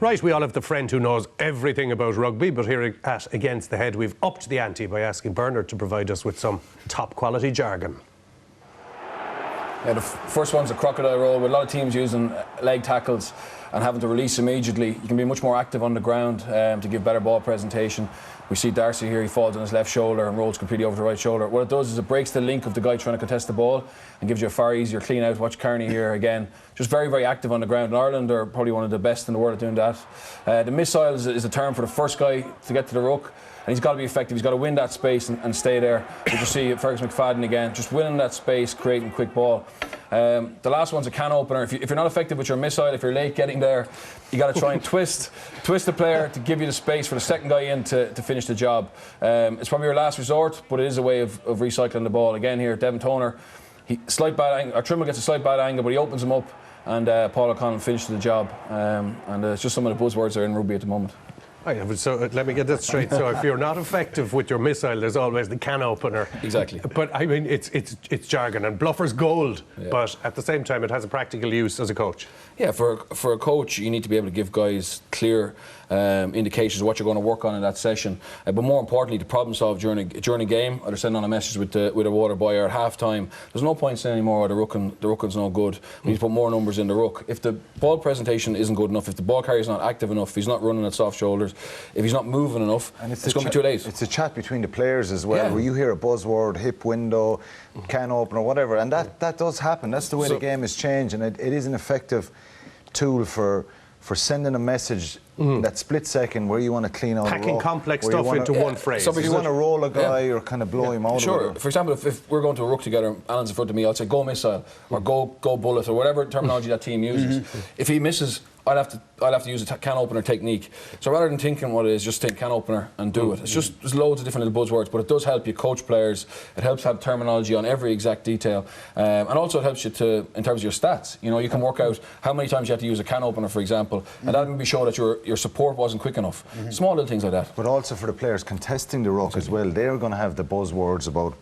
Right, we all have the friend who knows everything about rugby, but here at Against the Head, we've upped the ante by asking Bernard to provide us with some top-quality jargon. Yeah, the first one's a crocodile roll, with a lot of teams using leg tackles and having to release immediately. You can be much more active on the ground to give better ball presentation. We see Darcy here, he falls on his left shoulder and rolls completely over the right shoulder. What it does is it breaks the link of the guy trying to contest the ball and gives you a far easier clean out. Watch Carney here again, just very, very active on the ground. In Ireland, they're probably one of the best in the world at doing that. The missile is a term for the first guy to get to the ruck. And he's got to be effective. He's got to win that space and stay there. You just see Fergus McFadden again, just winning that space, creating quick ball. The last one's a can opener. If you're not effective with your missile, if you're late getting there, you got to try and twist the player to give you the space for the second guy in to finish the job. It's probably your last resort, but it is a way of recycling the ball. Again here, Devin Toner, Trimble gets a slight bad angle, but he opens him up, and Paul O'Connell finishes the job. And it's just some of the buzzwords that are in rugby at the moment. Oh yeah, so let me get that straight. So if you're not effective with your missile, there's always the can opener. Exactly. But I mean, it's jargon, and bluffer's gold. Yeah. But at the same time, it has a practical use as a coach. Yeah, for a coach, you need to be able to give guys clear indications of what you're going to work on in that session. But more importantly, to problem solve during a game, or to send on a message with a water boy, or at half time. There's no point saying anymore, the rucking's no good. We need to put more numbers in the ruck. If the ball presentation isn't good enough, if the ball carrier's not active enough, if he's not running at soft shoulders, if he's not moving enough, and it's going to be too late. It's a chat between the players as well, where you hear a buzzword, hip window, can opener, whatever, and that does happen. That's the way the game has changed, and it is an effective tool for sending a message in that split second where you want to clean out packing complex stuff into one phrase. So if you want to roll a guy or kind of blow him out. Sure. For example, if we're going to a ruck together, Alan's in front of me, I'll say go missile or go bullet or whatever terminology that team uses. If he misses, I'll have to use a can opener technique. So rather than thinking what it is, just think can opener and do it. It's just, there's loads of different little buzzwords, but it does help you coach players. It helps have terminology on every exact detail, and also it helps you in terms of your stats. You know, you can work out how many times you have to use a can opener, for example, and that will be show that your support wasn't quick enough. Small little things like that. But also for the players contesting the ruck as well, they're going to have the buzzwords about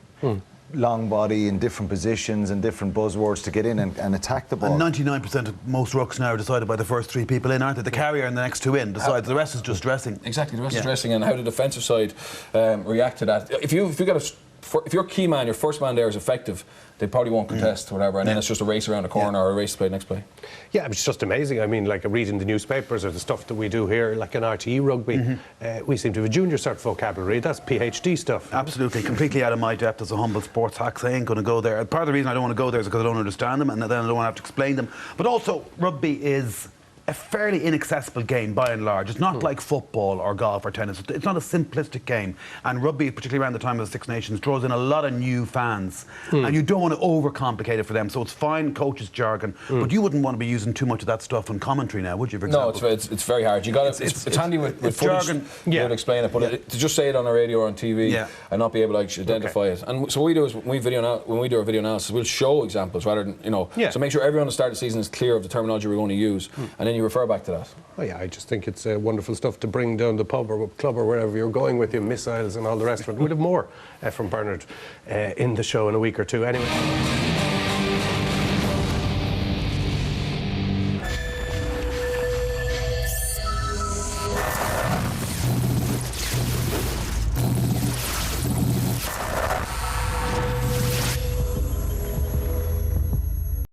long body in different positions and different buzzwords to get in and attack the ball. And 99% of most rucks now are decided by the first three people in, aren't they? The carrier and the next two in decides. The rest is just dressing. Exactly, the rest is dressing, and how the defensive side react to that. If your key man, your first man there is effective, they probably won't contest or whatever, and then it's just a race around the corner or a race to play next play. Yeah, it's just amazing. I mean, like reading the newspapers or the stuff that we do here, like in RTE Rugby, we seem to have a junior cert vocabulary. That's PhD stuff. Absolutely, completely out of my depth as a humble sports hack. I ain't going to go there. Part of the reason I don't want to go there is because I don't understand them, and then I don't want to have to explain them. But also, rugby is a fairly inaccessible game by and large. It's not like football or golf or tennis. It's not a simplistic game. And rugby, particularly around the time of the Six Nations, draws in a lot of new fans. And you don't want to overcomplicate it for them. So it's fine coaches' jargon, but you wouldn't want to be using too much of that stuff on commentary now, would you, for example? No, it's very hard. You got it's handy with footage jargon. To explain it, but to just say it on the radio or on TV and not be able to actually identify it. And so what we do is when we do our video analysis, we'll show examples rather than, so make sure everyone at the start of the season is clear of the terminology we're going to use, and then you refer back to that. Oh yeah, I just think it's wonderful stuff to bring down the pub or club or wherever you're going with your missiles and all the rest of it. We'll have more from Bernard in the show in a week or two anyway.